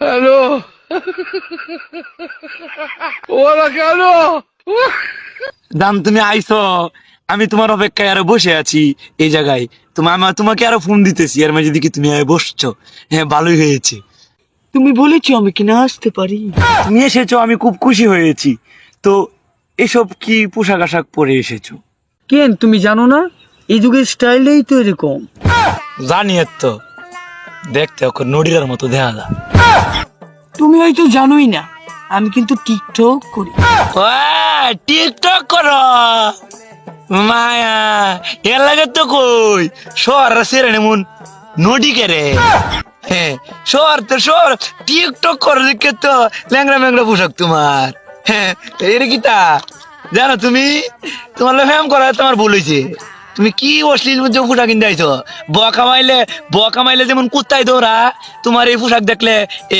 Hello, ওরা কেন? দাম তুমি আইছো, আমি তোমার অপেক্ষায় আরো বসে আছি এই জায়গায়। তোমাকে আরো ফোন দিতেছি, এর মাঝে দেখি তুমি বসছো। হ্যাঁ, ভালোই হয়েছে। তুমি বলেছো আমি কিনা আসতে পারি। তুমি এসেছো, আমি খুব খুশি হয়েছি। তো এসব কি পোশাক আশাক পরে এসেছো? কেন তুমি জানো না এই যুগের স্টাইলেই তো এরকম। জানি তো, দেখতে ওকে নড়িরার মতো দেখা যায়। তুমি হয়তো জানোই না আমি কিন্তু টিকটক করি। টিকটক করো মায়া, এর লাগে তো কই শহর সেরে নেমন নডি কেরে। হ্যাঁ, শহর টিকটক করে দেখে তো ল্যাংড়া ম্যাংড়া পোশাক তোমার। হ্যাঁ, এর কি তা জানো তুমি? তোমার ফ্যাম করা তোমার ভুল হয়েছে। তুমি কি অশ্লীল পোশাক কিনতে আইছো? বকা মাইলে যেমন কুত্তায় দৌড়া, তোমার এই পোশাক দেখলে